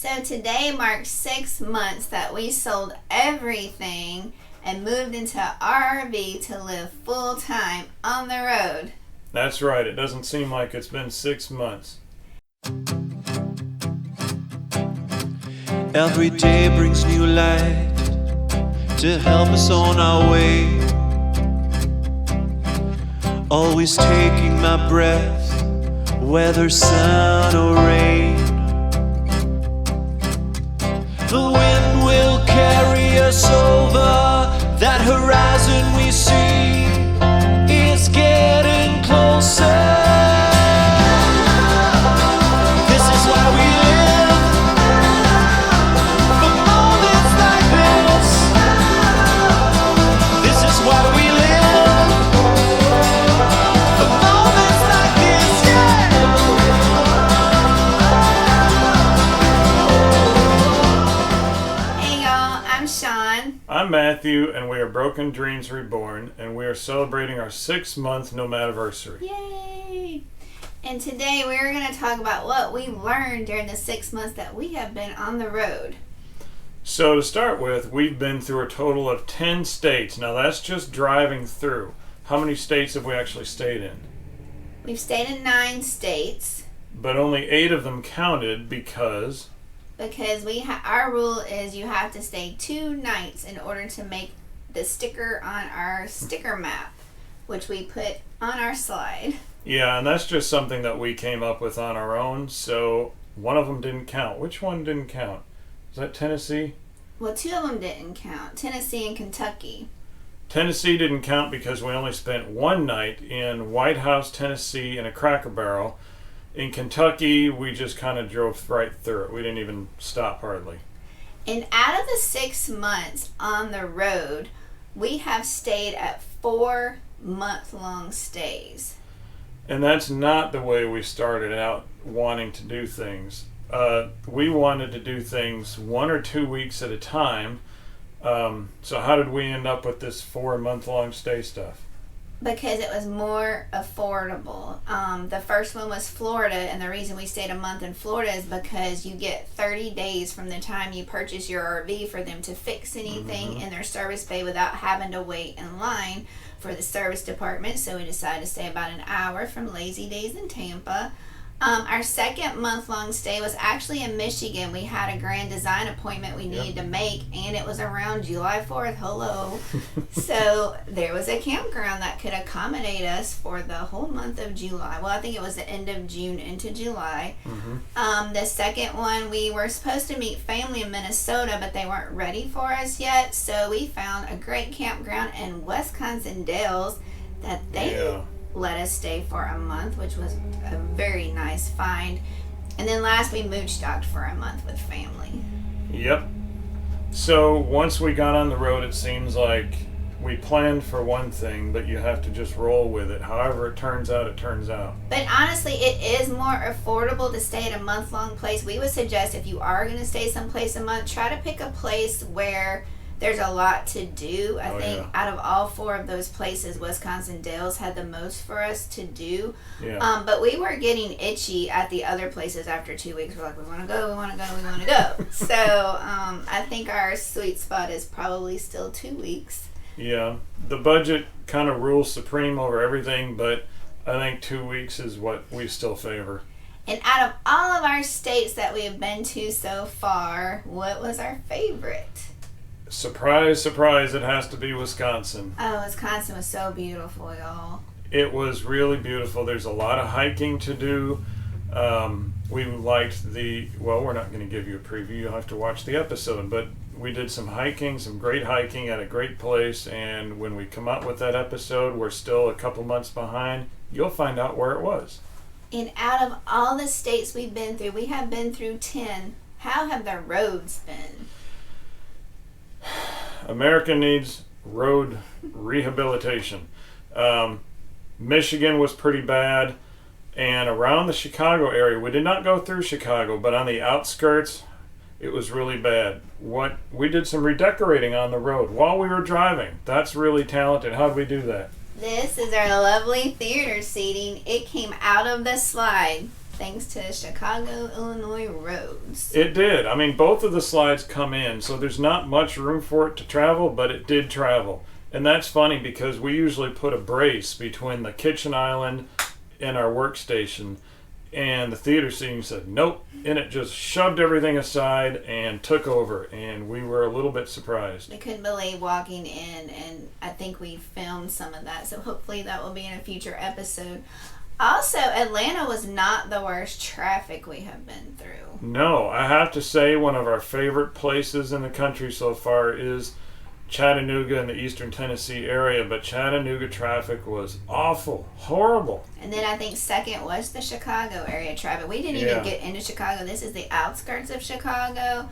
So today marks 6 months that we sold everything and moved into our RV to live full time on the road. That's right. It doesn't seem like it's been 6 months. Every day brings new light to help us on our way. Always taking my breath, whether sun or rain. The wind will carry us over, that horizon we see is getting closer. This is why we live, for moments like this. This is why we live, for moments like this, yeah. Hey y'all, I'm Sean. I'm Matthew, and we are Broken Dreams Reborn, and we are celebrating our 6-month Nomadiversary. Yay! And today we're going to talk about what we learned during the 6 months that we have been on the road. So to start with, we've been through a total of 10 states. Now that's just driving through. How many states have we actually stayed in? We've stayed in 9 states But only 8 of them counted because... because our rule is you have to stay 2 nights in order to make the sticker on our sticker map, which we put on our slide. Yeah, and that's just something that we came up with on our own, so one of them didn't count. Which one didn't count? Is that Tennessee? Well, 2 of them didn't count, Tennessee and Kentucky. Tennessee didn't count because we only spent 1 night in White House, Tennessee in a Cracker Barrel. In Kentucky, we just kind of drove right through it. We didn't even stop hardly. And out of the 6 months on the road, we have stayed at 4 month-long stays. And that's not the way we started out wanting to do things. We wanted to do things 1 or 2 weeks at a time. So how did we end up with this 4-month-long stay stuff? Because it was more affordable. The first one was Florida, and the reason we stayed a month in Florida is because you get 30 days from the time you purchase your RV for them to fix anything in their service bay without having to wait in line for the service department. So we decided to stay about an hour from Lazy Days in Tampa. Our second month-long stay was actually in Michigan. We had a grand design appointment we needed to make, and it was around July 4th. Hello. So there was a campground that could accommodate us for the whole month of July. Well, I think it was the end of June into July. The second one, we were supposed to meet family in Minnesota, but they weren't ready for us yet. So we found a great campground in Wisconsin Dells that they let us stay for a month, which was a very nice find. And then last, we mooch docked for a month with family. Yep. So once we got on the road, it seems like we planned for one thing, but you have to just roll with it. However it turns out, it turns out. But honestly, it is more affordable to stay at a month-long place. We would suggest if you are going to stay someplace a month, try to pick a place where there's a lot to do. I think out of all 4 of those places, Wisconsin Dells had the most for us to do. But we were getting itchy at the other places after 2 weeks. We're like, we want to go, we want to go, we want to go. So I think our sweet spot is probably still 2 weeks. Yeah, the budget kind of rules supreme over everything, but I think 2 weeks is what we still favor. And out of all of our states that we have been to so far, what was our favorite? Surprise, surprise, it has to be Wisconsin. Oh, Wisconsin was so beautiful, y'all. It was really beautiful. There's a lot of hiking to do. We liked we're not going to give you a preview. You'll have to watch the episode. But we did some hiking, some great hiking at a great place. And when we come out with that episode, we're still a couple months behind. You'll find out where it was. And out of all the states we've been through, we have been through 10. How have the roads been? America needs road rehabilitation. Michigan was pretty bad, and around the Chicago area, we did not go through Chicago, but on the outskirts, it was really bad. We did some redecorating on the road while we were driving. That's really talented. How'd we do that? This is our lovely theater seating. It came out of the slide. thanks to Chicago, Illinois roads. It did. I mean, both of the slides come in, so there's not much room for it to travel, but it did travel. And that's funny because we usually put a brace between the kitchen island and our workstation, and the theater seating said nope, and it just shoved everything aside and took over, and we were a little bit surprised. We couldn't believe walking in, and I think we filmed some of that, so hopefully that will be in a future episode. Also, Atlanta was not the worst traffic we have been through. No, I have to say one of our favorite places in the country so far is Chattanooga in the eastern Tennessee area, but Chattanooga traffic was awful, horrible. And then I think second was the Chicago area traffic. We didn't even get into Chicago. This is the outskirts of Chicago,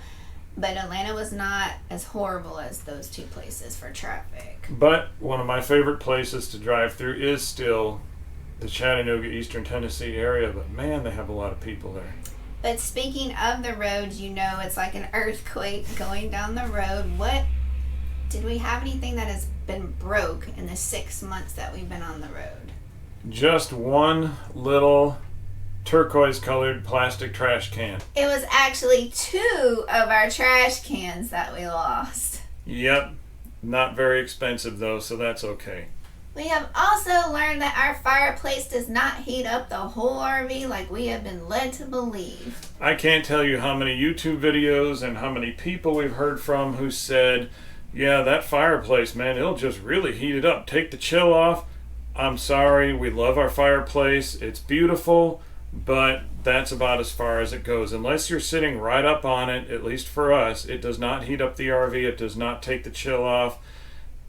but Atlanta was not as horrible as those two places for traffic. But one of my favorite places to drive through is still the Chattanooga eastern Tennessee area, but man, they have a lot of people there. But speaking of the roads, you know it's like an earthquake going down the road. Did we have anything that has been broke in the 6 months that we've been on the road? Just one little turquoise colored plastic trash can. It was actually 2 of our trash cans that we lost. Yep. Not very expensive though, so that's okay. We have also learned that our fireplace does not heat up the whole RV like we have been led to believe. I can't tell you how many YouTube videos and how many people we've heard from who said, yeah, that fireplace, man, it'll just really heat it up. Take the chill off. I'm sorry, we love our fireplace. It's beautiful, but that's about as far as it goes. Unless you're sitting right up on it, at least for us, it does not heat up the RV. It does not take the chill off.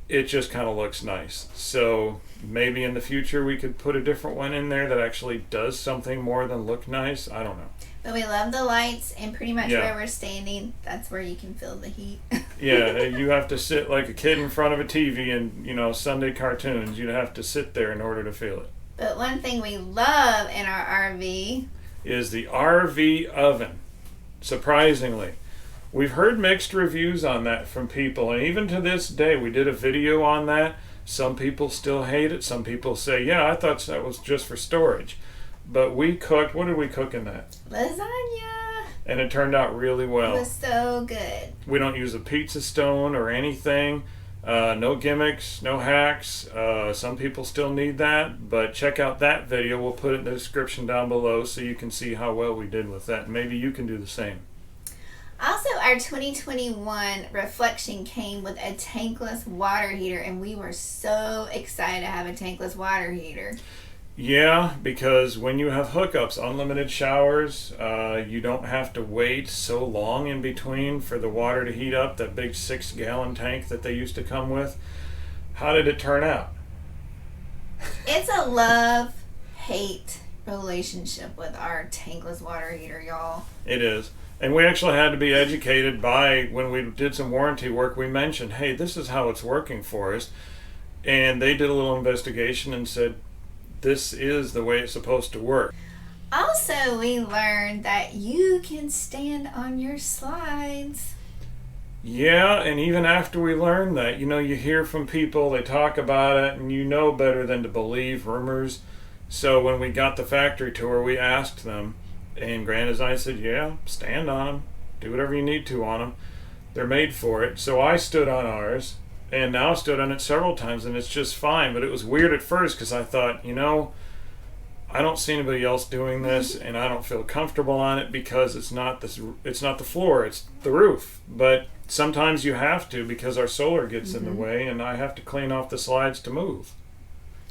It just kind of looks nice. So maybe in the future we could put a different one in there that actually does something more than look nice. I don't know. But we love the lights, and pretty much where we're standing, that's where you can feel the heat. Yeah, you have to sit like a kid in front of a TV and, Sunday cartoons. You'd have to sit there in order to feel it. But one thing we love in our RV is the RV oven. Surprisingly. We've heard mixed reviews on that from people, and even to this day, we did a video on that. Some people still hate it. Some people say, yeah, I thought that was just for storage. But we cooked, what did we cook in that? Lasagna. And it turned out really well. It was so good. We don't use a pizza stone or anything. No gimmicks, no hacks. Some people still need that, but check out that video. We'll put it in the description down below so you can see how well we did with that. Maybe you can do the same. Also, our 2021 reflection came with a tankless water heater, and we were so excited to have a tankless water heater. Yeah, because when you have hookups, unlimited showers, you don't have to wait so long in between for the water to heat up, that big 6-gallon tank that they used to come with. How did it turn out? It's a love-hate relationship with our tankless water heater, y'all. It is. And we actually had to be educated by, when we did some warranty work, we mentioned, hey, this is how it's working for us. And they did a little investigation and said, this is the way it's supposed to work. Also, we learned that you can stand on your slides. Yeah, and even after we learned that, you hear from people, they talk about it, and you know better than to believe rumors. So when we got the factory tour, we asked them, and Grant and I said, yeah, stand on them. Do whatever you need to on them. They're made for it. So I stood on ours, and now stood on it several times, and it's just fine. But it was weird at first because I thought, I don't see anybody else doing this, and I don't feel comfortable on it because it's not the floor, it's the roof. But sometimes you have to because our solar gets in the way, and I have to clean off the slides to move.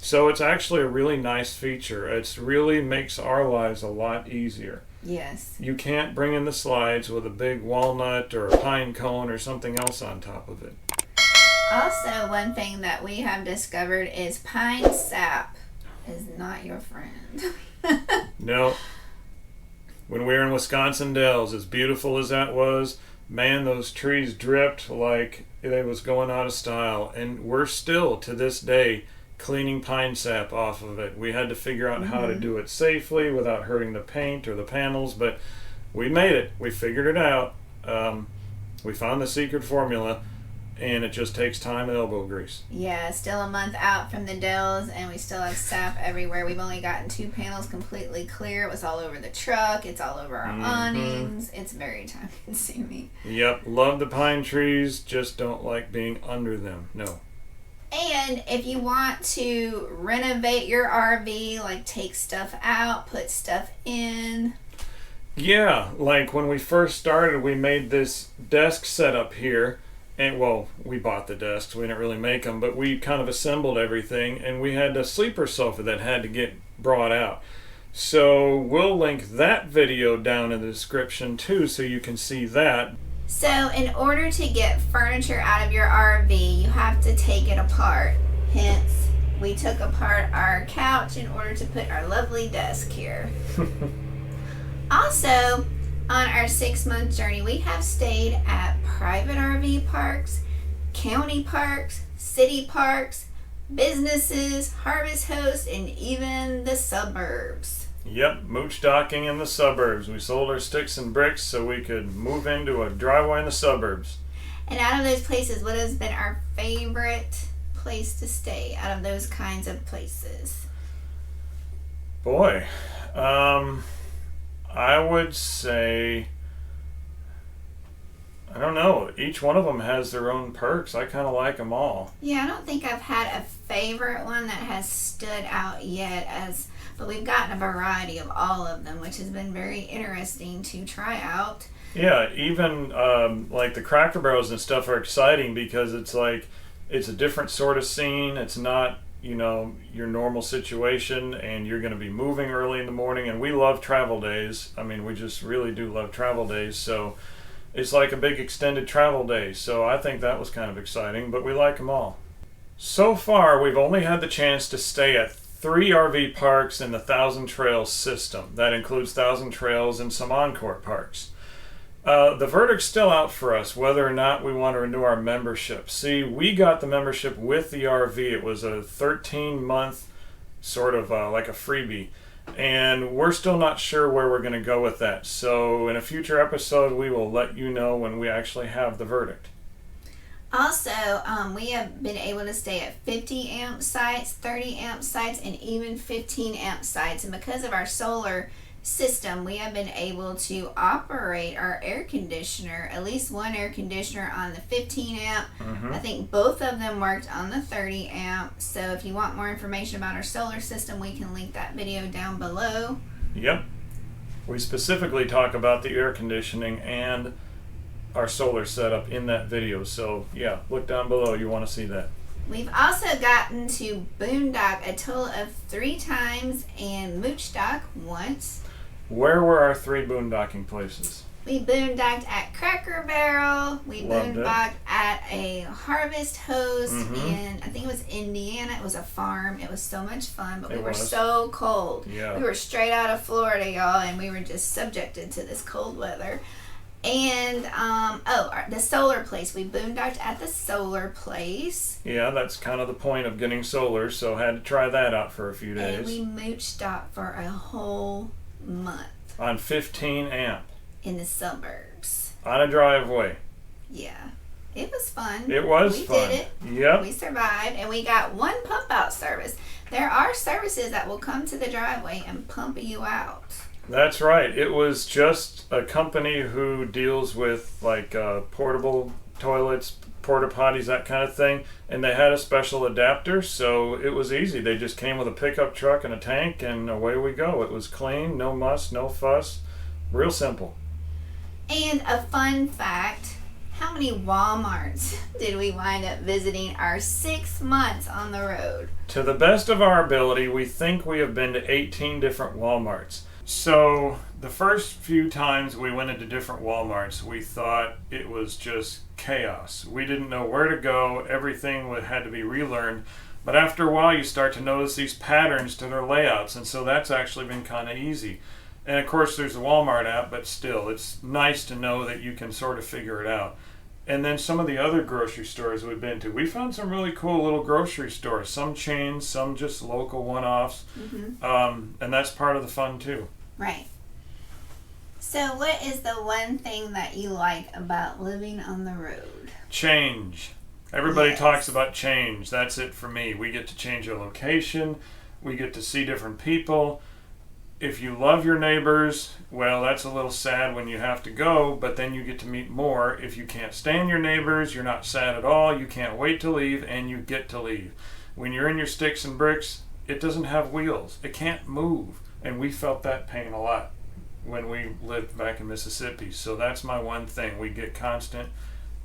So it's actually a really nice feature. It really makes our lives a lot easier. Yes. You can't bring in the slides with a big walnut or a pine cone or something else on top of it. Also, one thing that we have discovered is pine sap is not your friend. No. When we were in Wisconsin Dells, as beautiful as that was, man, those trees dripped like they was going out of style. And we're still, to this day, cleaning pine sap off of it. We had to figure out how to do it safely without hurting the paint or the panels, but we made it. We figured it out. We found the secret formula, and it just takes time and elbow grease. Yeah, still a month out from the Dells, and we still have sap everywhere. We've only gotten 2 panels completely clear. It was all over the truck. It's all over our awnings. It's very time consuming. Yep, love the pine trees, just don't like being under them. No. And if you want to renovate your RV, like take stuff out, put stuff in. Yeah, like when we first started, we made this desk setup here. And, well, we bought the desks. We didn't really make them, but we kind of assembled everything. And we had a sleeper sofa that had to get brought out. So we'll link that video down in the description, too, so you can see that. So in order to get furniture out of your RV, you have to take it apart. Hence, we took apart our couch in order to put our lovely desk here. Also, on our 6-month journey, we have stayed at private RV parks, county parks, city parks, businesses, harvest hosts, and even the suburbs. Yep, mooch docking in the suburbs. We sold our sticks and bricks so we could move into a driveway in the suburbs. And out of those places, what has been our favorite place to stay out of those kinds of places? Boy, I would say, I don't know, each one of them has their own perks. I kind of like them all. Yeah, I don't think I've had a favorite one that has stood out yet, but we've gotten a variety of all of them, which has been very interesting to try out. Yeah, even like the Cracker Barrels and stuff are exciting because it's like, it's a different sort of scene. It's not, you know, your normal situation, and you're going to be moving early in the morning, and we love travel days. I mean, we just really do love travel days, so it's like a big extended travel day. So I think that was kind of exciting, but we like them all. So far, we've only had the chance to stay at 3 RV parks in the Thousand Trails system. That includes Thousand Trails and some Encore parks. The verdict's still out for us whether or not we want to renew our membership. See, we got the membership with the RV. It was a 13-month sort of like a freebie. And we're still not sure where we're going to go with that. So in a future episode, we will let you know when we actually have the verdict. Also, we have been able to stay at 50 amp sites, 30 amp sites, and even 15 amp sites. And because of our solar system, we have been able to operate our air conditioner, at least one air conditioner on the 15 amp. I think both of them worked on the 30 amp. So if you want more information about our solar system, we can link that video down below. Yep. We specifically talk about the air conditioning and our solar setup in that video. So yeah, look down below. You want to see that. We've also gotten to boondock a total of 3 times and moochdock once. Where were our 3 boondocking places? We boondocked at Cracker Barrel. We Loved it. boondocked at a harvest host in, I think it was Indiana. It was a farm. It was so much fun, but we It were was. so cold. Yeah. We were straight out of Florida, y'all, and we were just subjected to this cold weather. And, the solar place. We boondocked at the solar place. Yeah, that's kind of the point of getting solar, so had to try that out for a few days. And we moochdocked for a whole month On 15 amp. in the suburbs. On a driveway. Yeah. It was fun. It was we fun. did it. Yep. We survived, and we got 1 pump out service. There are services that will come to the driveway and pump you out. That's right. It was just a company who deals with like portable toilets, porta potties, that kind of thing. And they had a special adapter, so it was easy. They just came with a pickup truck and a tank, and away we go. It was clean, no muss, no fuss. Real simple. And a fun fact, how many Walmarts did we wind up visiting our 6 months on the road? To the best of our ability, we think we have been to 18 different Walmarts. So the first few times we went into different Walmarts, we thought it was just chaos. We didn't know where to go. Everything had to be relearned. But after a while, you start to notice these patterns to their layouts. And so that's actually been kind of easy. And of course, there's the Walmart app, but still, it's nice to know that you can sort of figure it out. And then some of the other grocery stores we've been to, we found some really cool little grocery stores. Some chains, some just local one-offs. And that's part of the fun, too. Right. So what is the one thing that you like about living on the road? Change. Everybody Yes. talks about change. That's it for me. We get to change our location. We get to see different people. If you love your neighbors, well, that's a little sad when you have to go, but then you get to meet more. If you can't stand your neighbors, you're not sad at all. You can't wait to leave, and you get to leave. When you're in your sticks and bricks, it doesn't have wheels. It can't move. And we felt that pain a lot when we lived back in Mississippi. So that's my one thing. We get constant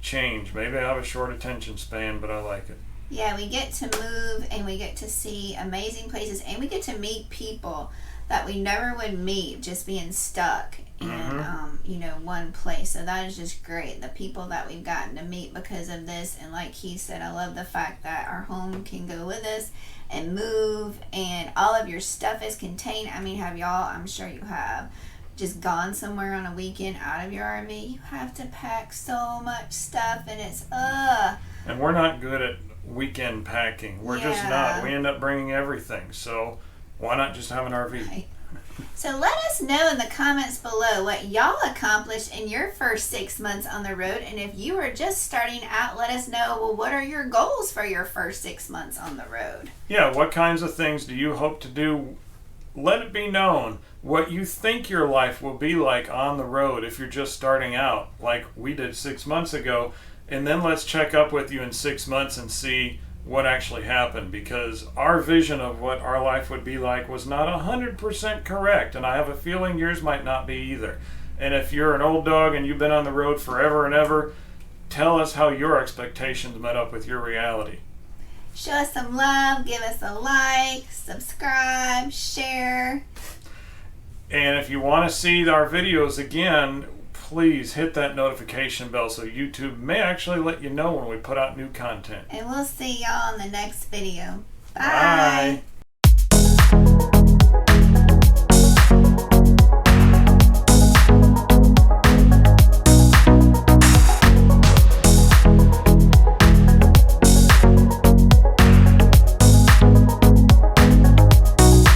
change. Maybe I have a short attention span, but I like it. Yeah, we get to move and we get to see amazing places and we get to meet people that we never would meet just being stuck in one place. So that is just great. The people that we've gotten to meet because of this, and like he said, I love the fact that our home can go with us and move and all of your stuff is contained. I mean, have y'all, I'm sure you have, just gone somewhere on a weekend out of your RV? You have to pack so much stuff and it's And we're not good at weekend packing. We're just Yeah. not. We end up bringing everything. So why not just have an RV? Right. So let us know in the comments below what y'all accomplished in your first 6 months on the road. And if you are just starting out, let us know, well, what are your goals for your first 6 months on the road? Yeah, what kinds of things do you hope to do? Let it be known what you think your life will be like on the road if you're just starting out, like we did 6 months ago. And then let's check up with you in 6 months and see what actually happened, because our vision of what our life would be like was not 100% correct, and I have a feeling yours might not be either. And if you're an old dog and you've been on the road forever and ever, tell us how your expectations met up with your reality. Show us some love, give us a like, subscribe, share. And if you want to see our videos again, please hit that notification bell so YouTube may actually let you know when we put out new content. And we'll see y'all in the next video. Bye.